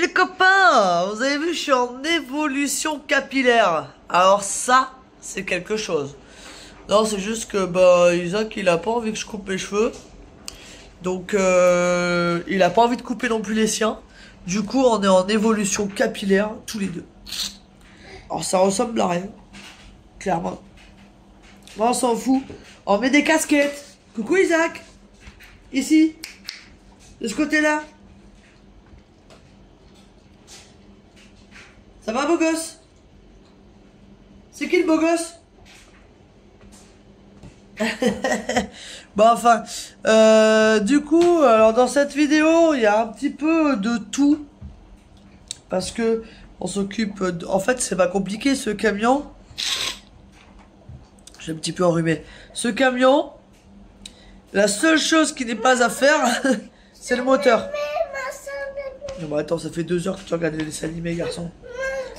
les copains, vous avez vu, je suis en évolution capillaire. Alors ça, c'est quelque chose. Non, c'est juste que bah Isaac, il a pas envie que je coupe mes cheveux. Donc il a pas envie de couper non plus les siens. Du coup, on est en évolution capillaire tous les deux. Alors ça ressemble à rien, clairement. Bon, on s'en fout. On met des casquettes. Coucou Isaac. Ici. De ce côté-là. Ça va, beau gosse? C'est qui le beau gosse? Bon, enfin, du coup, alors dans cette vidéo, il y a un petit peu de tout. Parce que on s'occupe... En fait, c'est pas compliqué, ce camion. J'ai un petit peu enrhumé. Ce camion, la seule chose qui n'est pas à faire, c'est le moteur. Non, bah attends, ça fait 2 heures que tu regardes les dessins animés, garçon.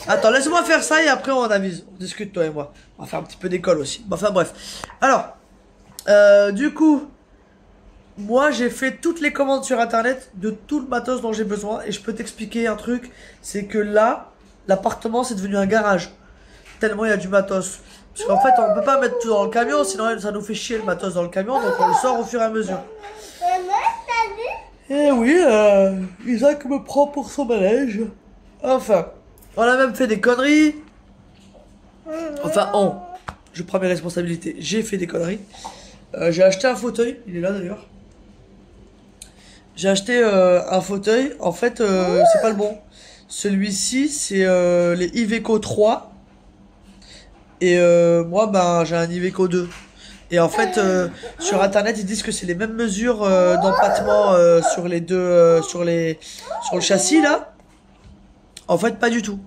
Attends, laisse-moi faire ça et après on avise. On discute, toi et moi. On va faire un petit peu d'école aussi. Bon, enfin bref. Alors, du coup, moi j'ai fait toutes les commandes sur internet de tout le matos dont j'ai besoin. Et je peux t'expliquer un truc, c'est que là, l'appartement c'est devenu un garage. Tellement il y a du matos. Parce qu'en fait, on peut pas mettre tout dans le camion, sinon ça nous fait chier le matos dans le camion. Donc on le sort au fur et à mesure. Et oui, Isaac me prend pour son manège. Enfin, on a même fait des conneries. Enfin, je prends mes responsabilités. J'ai fait des conneries. J'ai acheté un fauteuil. Il est là d'ailleurs. J'ai acheté un fauteuil. En fait, c'est pas le bon. Celui-ci, c'est les Iveco 3. Et moi, ben, j'ai un Iveco 2. Et en fait, sur internet, ils disent que c'est les mêmes mesures d'empattement sur les deux, sur le châssis là. En fait, pas du tout.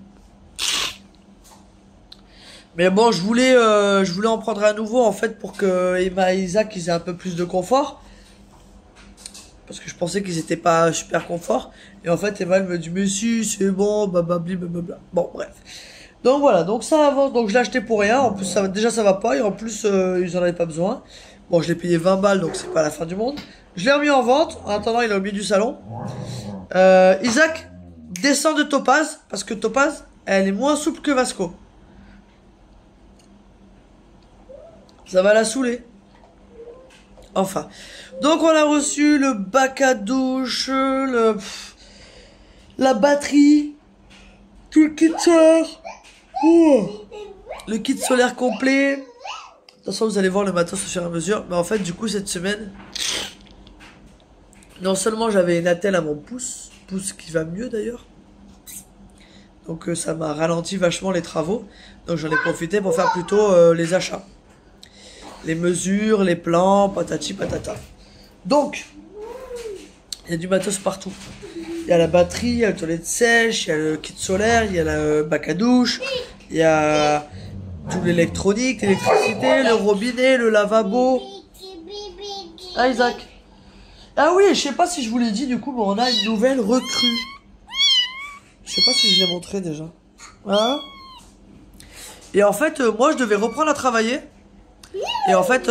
Mais bon, je voulais en prendre un nouveau en fait pour que Emma et Isaac ils aient un peu plus de confort. Parce que je pensais qu'ils étaient pas super confort. Et en fait, Emma elle me dit mais si, c'est bon, bababli, bababla. Bon, bref. Donc voilà, donc ça avance, donc je l'ai acheté pour rien, en plus déjà ça va pas, et en plus ils en avaient pas besoin. Bon, je l'ai payé 20 balles, donc c'est pas la fin du monde. Je l'ai remis en vente, en attendant il est au milieu du salon. Isaac, descends de Topaz, parce que Topaz, elle est moins souple que Vasco. Ça va la saouler. Enfin, donc on a reçu le bac à douche, la batterie, tout le kit solaire. Le kit solaire complet. De toute façon, vous allez voir le matos au fur et à mesure. Mais en fait, du coup, cette semaine, non seulement j'avais une attelle à mon pouce qui va mieux d'ailleurs. Donc ça m'a ralenti vachement les travaux. Donc j'en ai profité pour faire plutôt les achats. Les mesures, les plans, patati patata. Donc, il y a du matos partout. Il y a la batterie, il y a la toilette sèche, il y a le kit solaire, il y a le bac à douche, il y a tout l'électronique, l'électricité, le robinet, le lavabo. Ah Isaac. Ah oui, je sais pas si je vous l'ai dit du coup, mais on a une nouvelle recrue. Je sais pas si je l'ai montré déjà. Hein? Et en fait, moi je devais reprendre à travailler. Et en fait,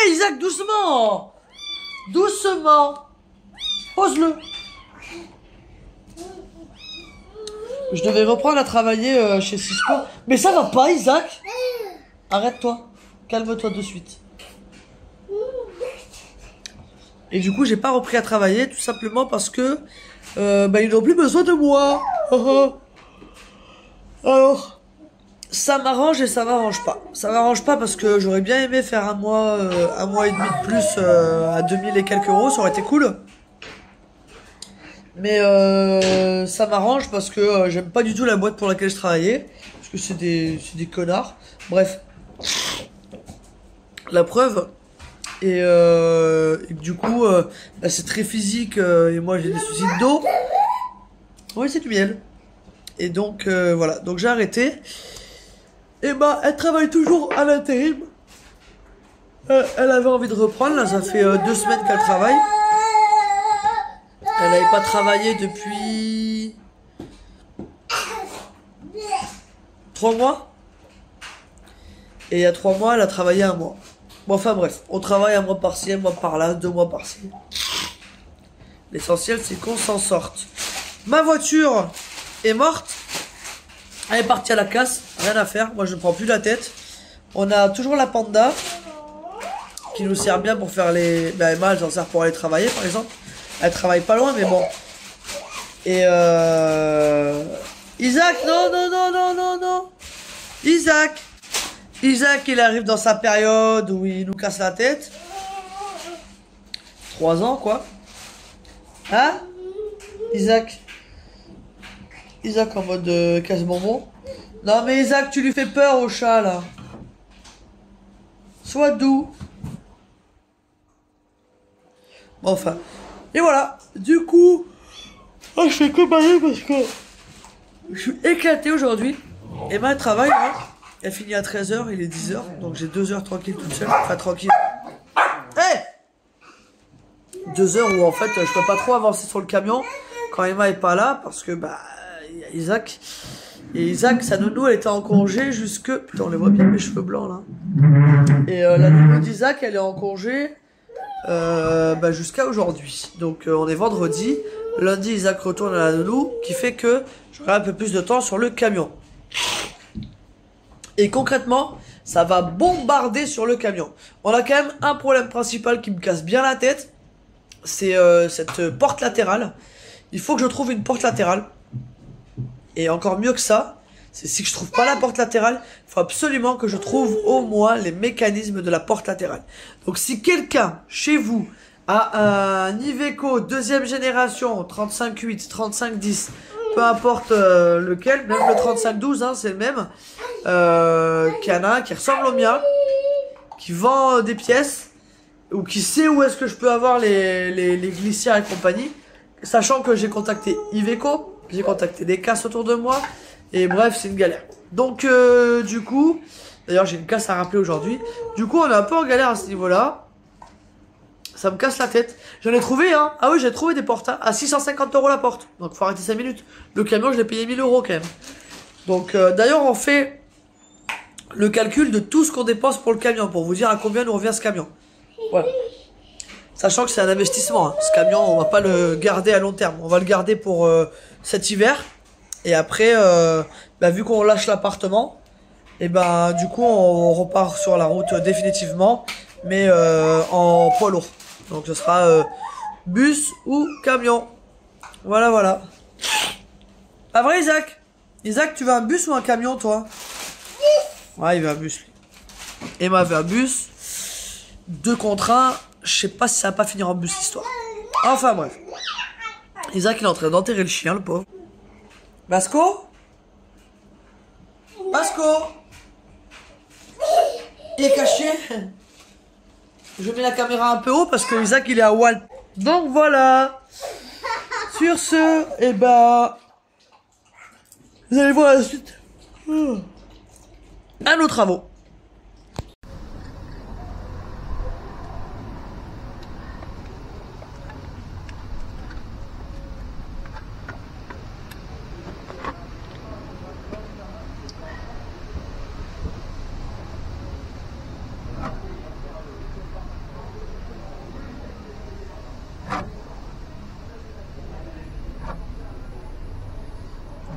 Isaac, doucement! Doucement! Pose-le! Je devais reprendre à travailler chez Cisco. Mais ça va pas, Isaac! Arrête-toi. Calme-toi de suite. Et du coup, j'ai pas repris à travailler, tout simplement parce que ils n'ont plus besoin de moi. Alors, ça m'arrange et ça m'arrange pas. Ça m'arrange pas parce que j'aurais bien aimé faire un mois et demi de plus à 2000 et quelques euros, ça aurait été cool. Mais ça m'arrange parce que j'aime pas du tout la boîte pour laquelle je travaillais. Parce que c'est des connards. Bref. La preuve. Et du coup, c'est très physique et moi j'ai des soucis de dos. Oui, c'est du miel. Et donc, voilà. Donc j'ai arrêté. Et bah, elle travaille toujours à l'intérim. Elle avait envie de reprendre. Là, ça fait 2 semaines qu'elle travaille. Elle n'avait pas travaillé depuis 3 mois. Et il y a 3 mois, elle a travaillé 1 mois. Bon, enfin bref, on travaille 1 mois par-ci, 1 mois par-là, 2 mois par-ci. L'essentiel, c'est qu'on s'en sorte. Ma voiture est morte. Elle est partie à la casse, rien à faire. Moi je ne prends plus la tête. On a toujours la Panda qui nous sert bien pour faire les... Ben Emma elle s'en sert pour aller travailler par exemple. Elle travaille pas loin mais bon. Et Isaac, non, non, non, non, non, non. Isaac, il arrive dans sa période où il nous casse la tête. 3 ans quoi. Hein Isaac en mode casse-bonbon. Non mais Isaac, tu lui fais peur au chat là. Sois doux. Bon, enfin. Et voilà. Du coup. Oh, je fais que bailler parce que je suis éclaté aujourd'hui. Emma elle travaille là. Elle finit à 13 h, il est 10 h. Donc j'ai 2 heures tranquille toute seule. Enfin tranquille. Hey 2 heures où en fait je peux pas trop avancer sur le camion quand Emma est pas là parce que bah il y a Isaac. Et Isaac, sa nounou, elle était en congé jusque... Putain, on les voit bien mes cheveux blancs là. Et la nounou d'Isaac, elle est en congé bah, jusqu'à aujourd'hui. Donc on est vendredi. Lundi, Isaac retourne à la nounou, qui fait que j'aurai un peu plus de temps sur le camion. Et concrètement, ça va bombarder sur le camion. On a quand même un problème principal qui me casse bien la tête. C'est cette porte latérale. Il faut que je trouve une porte latérale. Et encore mieux que ça, c'est si je trouve pas la porte latérale, il faut absolument que je trouve au moins les mécanismes de la porte latérale. Donc si quelqu'un chez vous a un Iveco deuxième génération, 35.8, 35.10, peu importe lequel, même le 35.12, hein, c'est le même, qu'il y en a un qui ressemble au mien, qui vend des pièces, ou qui sait où est-ce que je peux avoir les glissières et compagnie, sachant que j'ai contacté Iveco, j'ai contacté des casses autour de moi. Et bref, c'est une galère. Donc, du coup... D'ailleurs, j'ai une casse à rappeler aujourd'hui. Du coup, on est un peu en galère à ce niveau-là. Ça me casse la tête. J'en ai trouvé, hein. Ah oui, j'ai trouvé des portes, hein, à 650 € la porte. Donc, faut arrêter 5 minutes. Le camion, je l'ai payé 1000 € quand même. Donc, d'ailleurs, on fait le calcul de tout ce qu'on dépense pour le camion. Pour vous dire à combien nous revient ce camion. Voilà. Sachant que c'est un investissement, hein. Ce camion, on va pas le garder à long terme. On va le garder pour cet hiver. Et après, bah, vu qu'on lâche l'appartement, et ben du coup, on repart sur la route définitivement, mais en poids lourd. Donc ce sera bus ou camion. Voilà, voilà. Pas vrai, Isaac? Isaac, tu veux un bus ou un camion, toi? Ouais, il veut un bus, lui. Emma veut un bus. 2 contre 1. Je sais pas si ça va pas finir en bus, l'histoire. Enfin, bref. Isaac, il est en train d'enterrer le chien, le pauvre. Basco? Basco? Il est caché. Je mets la caméra un peu haut parce que Isaac, il est à Walt. Donc, voilà. Sur ce, et ben... vous allez voir la suite. À nos travaux.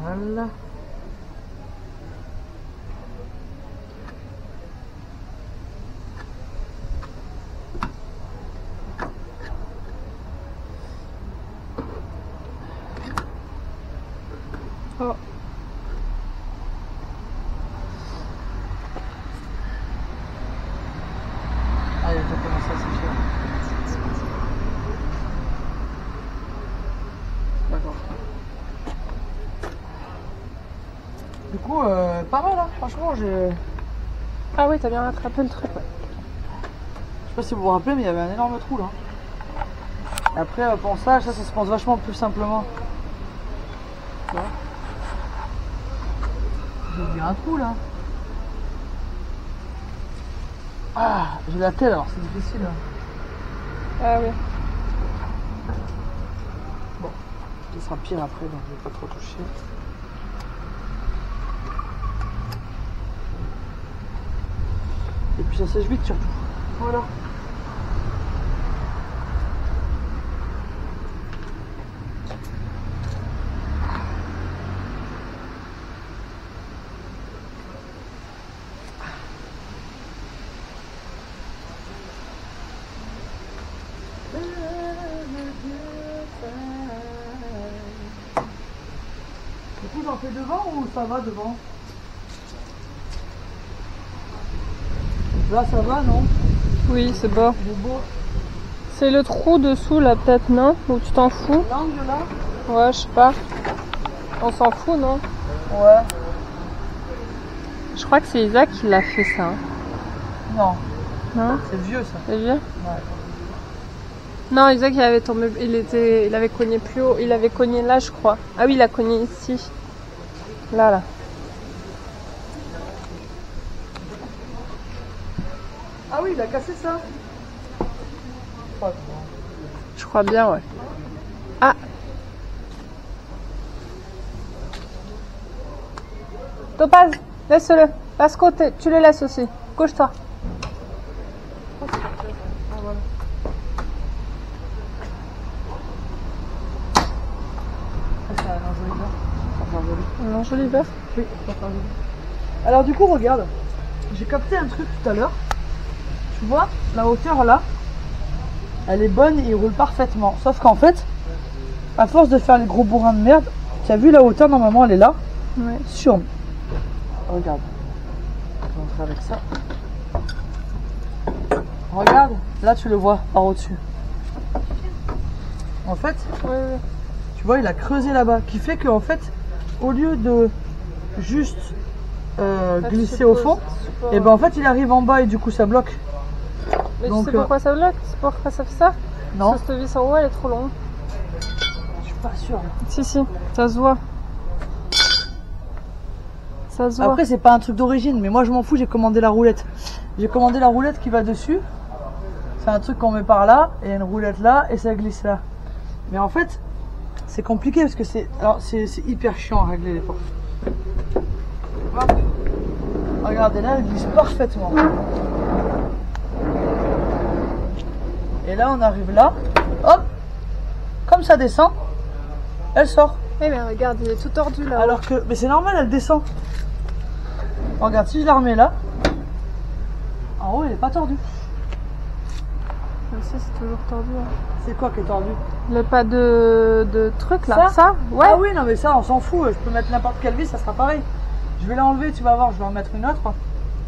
Voilà. Oh. Ah, il a déjà commencé à sécher. D'accord. Du coup, pas mal, hein, franchement, j'ai... Ah oui, t'as bien rattrapé le truc, ouais. Je sais pas si vous vous rappelez, mais il y avait un énorme trou, là. Après, pour ça se pense vachement plus simplement. Tu vois ? J'ai vu un trou, là. Ah, j'ai la tête, alors c'est difficile. Là. Ah oui. Bon, ce sera pire après, donc je vais pas trop toucher. Et puis ça sèche vite surtout. Voilà. coup, j'en fais devant ou ça va devant? Là, ça va, non? Oui, c'est bon. Il est beau. C'est le trou dessous là, peut-être, non? Ou tu t'en fous? L'angle là? Ouais, je sais pas. On s'en fout, non? Ouais. Je crois que c'est Isaac qui l'a fait ça. Hein. Non, Non? c'est vieux ça. C'est vieux? Ouais. Non, Isaac il avait tombé, il avait cogné plus haut. Il avait cogné là, je crois. Ah oui, il a cogné ici. Là. Ah oui, il a cassé ça. Je crois bien, ouais. Ah! Topaz, laisse-le. Passe côté, tu le laisses aussi. Couche-toi. Un enjoliveur? Oui, alors du coup, regarde. J'ai capté un truc tout à l'heure. Tu vois, la hauteur là, elle est bonne et il roule parfaitement. Sauf qu'en fait, à force de faire les gros bourrins de merde, tu as vu la hauteur, normalement elle est là. Ouais. Sur. Regarde. Je vais montrer avec ça. Regarde, là tu le vois par au-dessus. En fait, Ouais. tu vois, il a creusé là-bas. Qui fait qu'en fait, au lieu de juste glisser au fond, et ben en fait il arrive en bas et du coup ça bloque. Mais donc, tu sais pourquoi ça bloque? C'est pourquoi ça fait ça? Non, Parce que cette vis en haut elle est trop longue. je suis pas sûr. Si, ça se voit. Ça se voit. Après c'est pas un truc d'origine, mais moi je m'en fous, j'ai commandé la roulette. J'ai commandé la roulette qui va dessus. C'est un truc qu'on met par là, et une roulette là, et ça glisse là. Mais en fait, c'est compliqué parce que c'est hyper chiant à régler les portes. Hop. Regardez là, elle glisse parfaitement. Et là on arrive là, hop, comme ça descend, elle sort. Eh mais regarde, il est tout tordu là. Alors que, mais c'est normal, elle descend. Regarde, si je la remets là, en haut elle est pas tordue. Ça c'est toujours tordu. Hein. C'est quoi qui est tordu? Il n'y a pas de truc là. Ça? Ouais. Ah oui, non mais ça on s'en fout, je peux mettre n'importe quelle vis, ça sera pareil. Je vais l'enlever, tu vas voir, je vais en mettre une autre.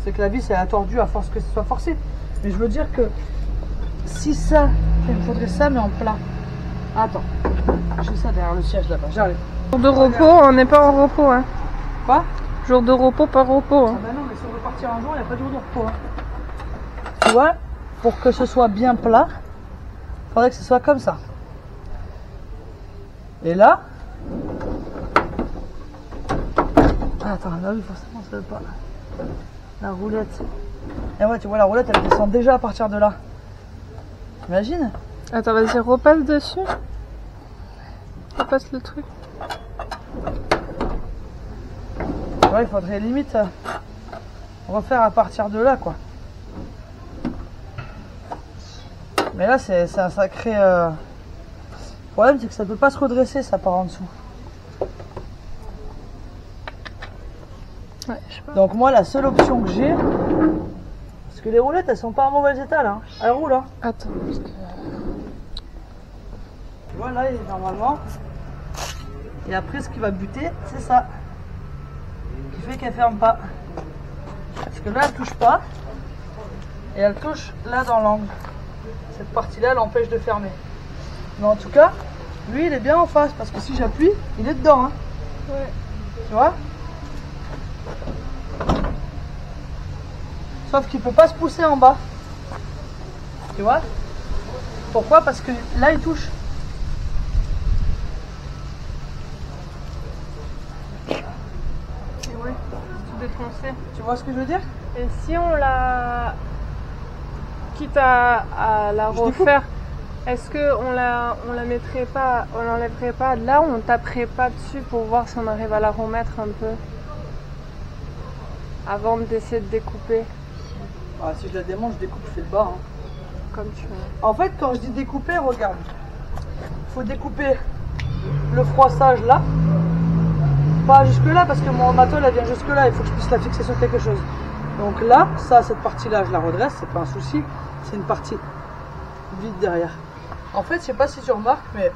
C'est que la vis elle a tordu à force que ce soit forcé. Mais je veux dire que si ça, il me faudrait ça mais en plat. Attends, j'ai ça derrière le siège là-bas, j'arrive. Jour de repos, on n'est pas en repos. Hein. Quoi? Jour de repos, pas repos. Hein. Ah bah non, mais si on veut partir un jour, il n'y a pas de jour de repos. Hein. Tu vois, pour que ce soit bien plat, il faudrait que ce soit comme ça. Et là... Ah, attends, là oui, forcément, ça veut pas. La roulette. Et ouais, tu vois, la roulette, elle descend déjà à partir de là. T'imagines? Attends, vas-y, repasse dessus. Repasse le truc. Ouais, il faudrait limite refaire à partir de là, quoi. Mais là, c'est un sacré... Le problème, c'est que ça ne peut pas se redresser, ça, par en dessous. Ouais, je sais pas. Donc moi, la seule option que j'ai... Parce que les roulettes, elles sont pas en mauvais état, là. Elles roulent, hein. Attends, parce que... Tu vois, là, normalement... Et après, ce qui va buter, c'est ça. Qui fait qu'elle ferme pas. Parce que là, elle touche pas. Et elle touche là dans l'angle. Cette partie-là, elle empêche de fermer. Mais en tout cas, lui, il est bien en face. Parce que si j'appuie, il est dedans. Hein. Ouais. Tu vois? Sauf qu'il peut pas se pousser en bas. Tu vois? Pourquoi? Parce que là, il touche. Et ouais, tout défoncé. Tu vois ce que je veux dire? Et si on la... Quitte à la refaire, est-ce qu'on la mettrait pas, on l'enlèverait pas là, on taperait pas dessus pour voir si on arrive à la remettre un peu avant d'essayer de découper? Ah, si je la démonte, je découpe, je fais le bas. Hein. Comme tu veux. En fait, quand je dis découper, regarde. Il faut découper le froissage là. Pas jusque là, parce que mon matole elle vient jusque là. Il faut que je puisse la fixer sur quelque chose. Donc là, ça, cette partie-là, je la redresse, c'est pas un souci. C'est une partie vide derrière. En fait, je sais pas si tu remarques, mais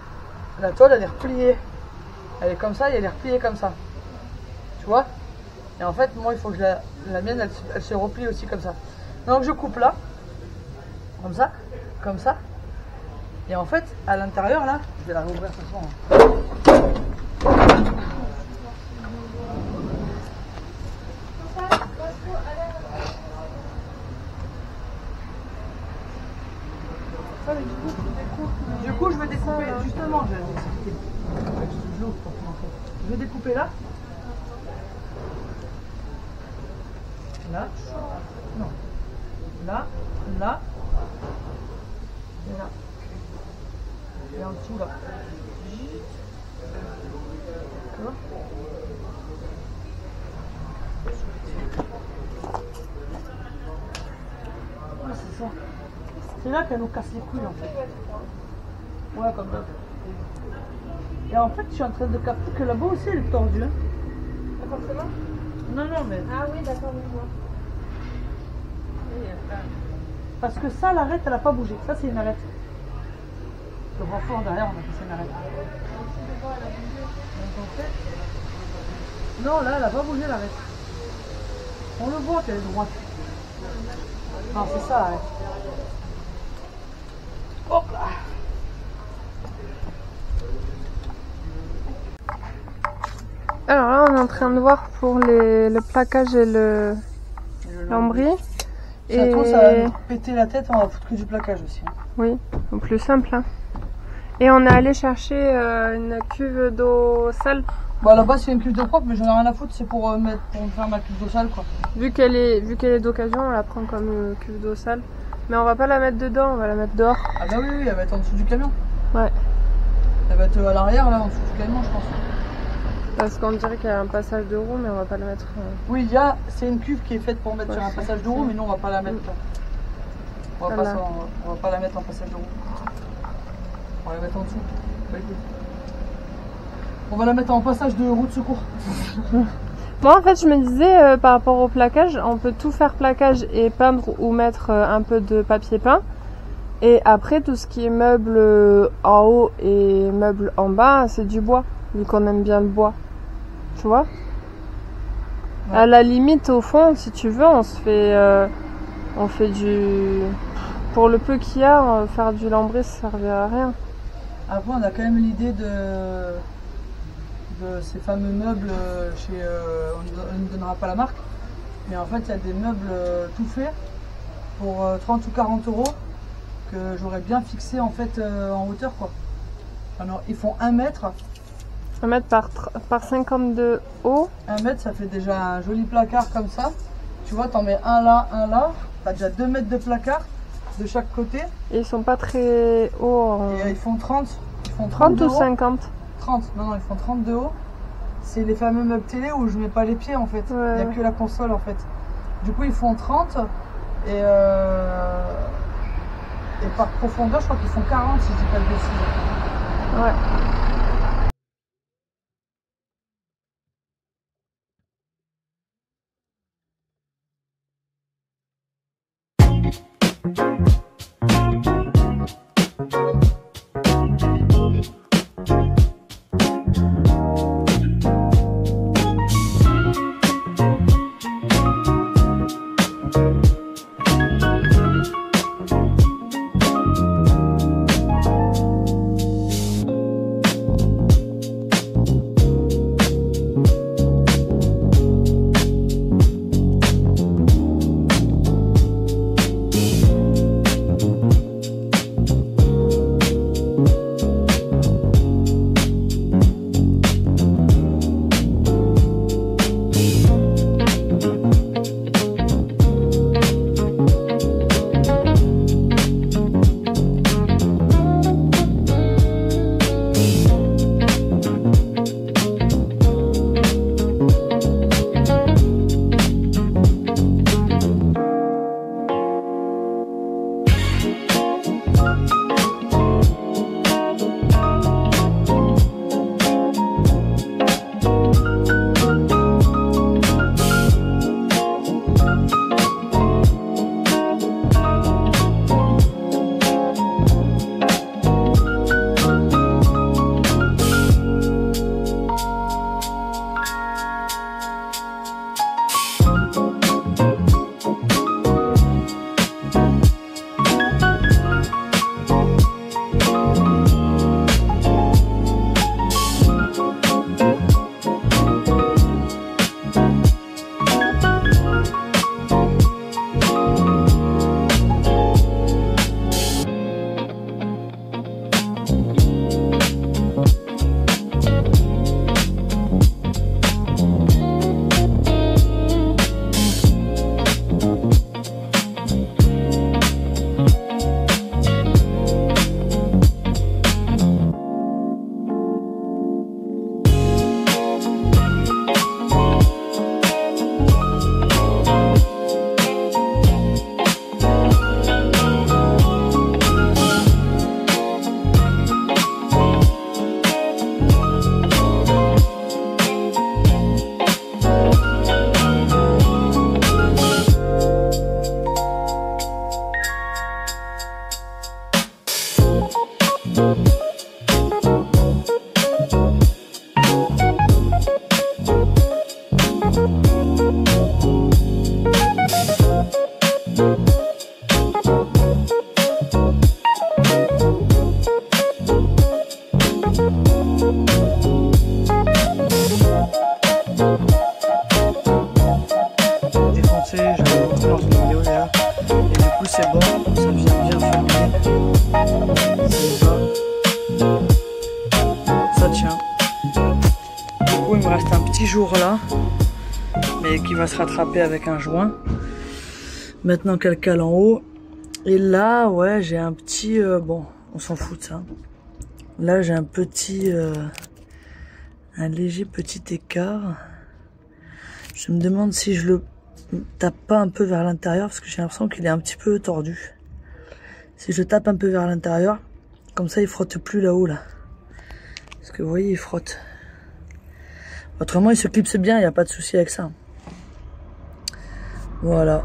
la tôle, elle est repliée. Elle est comme ça et elle est repliée comme ça. Tu vois? Et en fait, moi, il faut que la mienne, elle se replie aussi comme ça. Donc, je coupe là, comme ça, comme ça. Et en fait, à l'intérieur, là, je vais la rouvrir ce soir. Du coup, je vais découper, justement, je vais t'expliquer. Je vais découper là. Là. Non. Là, là. Et là. Et en dessous là. Tu vois? Ouais, c'est ça. C'est là qu'elle nous casse les couilles en fait. Ouais, comme ça. Et en fait, je suis en train de capter que là-bas aussi elle est tordue. Hein. Pas forcément? Non, non, mais. Ah oui, d'accord, je vois. Parce que ça, l'arête, elle n'a pas bougé. Ça, c'est une arête. Le renfort derrière, on a fait une arête. Donc, en fait... Non, là, elle n'a pas bougé l'arête. On le voit qu'elle est droite. Non, c'est ça l'arête. Hop là. Alors là, on est en train de voir pour le plaquage et le lambris. Ça, toi, ça va nous péter la tête, on va foutre que du plaquage aussi. Hein. Oui, au plus simple. Hein. Et on est allé chercher une cuve d'eau sale. Bah là-bas c'est une cuve d'eau propre, mais j'en ai rien à foutre, c'est pour me faire ma cuve d'eau sale quoi. Vu qu'elle est d'occasion, on la prend comme cuve d'eau sale. Mais on va pas la mettre dedans, on va la mettre dehors. Ah bah oui, oui, elle va être en dessous du camion. Ouais. Elle va être à l'arrière là, en dessous du camion je pense. Parce qu'on dirait qu'il y a un passage de roue, mais on va pas le mettre. Oui, c'est une cuve qui est faite pour mettre sur un passage de roue, mais nous on va pas la mettre. On va, voilà. On va pas la mettre en passage de roue. On va la mettre en dessous. On va la mettre en passage de roue de secours. Moi en fait je me disais par rapport au plaquage, on peut tout faire plaquage et peindre ou mettre un peu de papier peint. Et après tout ce qui est meubles en haut et meubles en bas, c'est du bois, vu qu'on aime bien le bois. Tu vois? Ouais. À la limite au fond, si tu veux, on fait du... Pour le peu qu'il y a, faire du lambris ça servira à rien. Après on a quand même l'idée de ces fameux meubles chez... on ne donnera pas la marque, mais en fait il y a des meubles tout faits pour 30 ou 40 euros que j'aurais bien fixé en fait en hauteur quoi. Alors ils font 1 mètre. 1 mètre par 50 de haut. 1 mètre ça fait déjà un joli placard comme ça. Tu vois, t'en mets un là, t'as déjà 2 mètres de placard de chaque côté. Et ils sont pas très hauts. Et ils font 30. Ils font 30 ou 50? 30, non, ils font 30 de haut. C'est les fameux meubles télé où je mets pas les pieds en fait. Ouais. Il n'y a que la console en fait. Du coup, ils font 30 et par profondeur, je crois qu'ils font 40 si je dis pas de bêtises. Ouais. Défoncé, je vais vous montrer dans une vidéo déjà. Et du coup c'est bon, ça vient bien fermer. Ça tient. Du coup il me reste un petit jour là, mais qui va se rattraper avec un joint. Maintenant qu'elle cale en haut. Et là ouais j'ai un petit... bon on s'en fout de ça. Là j'ai un petit... un léger petit écart. Je me demande si je le tape pas un peu vers l'intérieur parce que j'ai l'impression qu'il est un petit peu tordu. Si je tape un peu vers l'intérieur, comme ça il frotte plus là-haut là. Parce que vous voyez il frotte. Autrement il se clipse bien, il n'y a pas de souci avec ça. Voilà.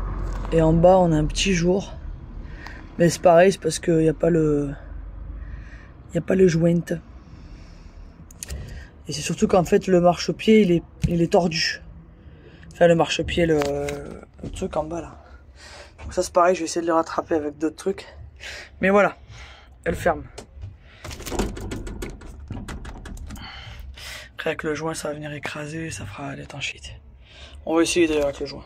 Et en bas on a un petit jour. Mais c'est pareil, c'est parce qu'il n'y a pas le... il n'y a pas le joint. Et c'est surtout qu'en fait le marchepied il est tordu. Enfin le marchepied, le truc en bas là. Donc ça c'est pareil, je vais essayer de le rattraper avec d'autres trucs. Mais voilà, elle ferme. Après avec le joint ça va venir écraser, ça fera l'étanchéité. On va essayer d'ailleurs avec le joint.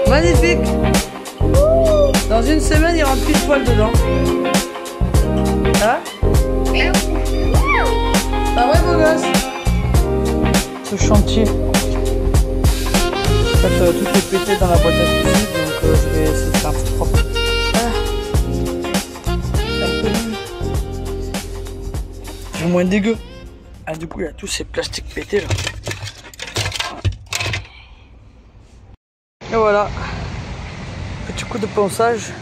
Magnifique. Dans une semaine, il y aura plus de poils dedans. Hein? Ah ouais, beau gosse. Ce chantier. En fait, tout est pété dans la boîte à cuisine, donc je vais essayer de faire tout propre. C'est moins dégueu. Ah, du coup, il y a tous ces plastiques pétés là. Et voilà. Petit coup de ponçage.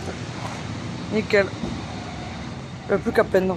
Nickel. Il n'y a plus qu'à peindre.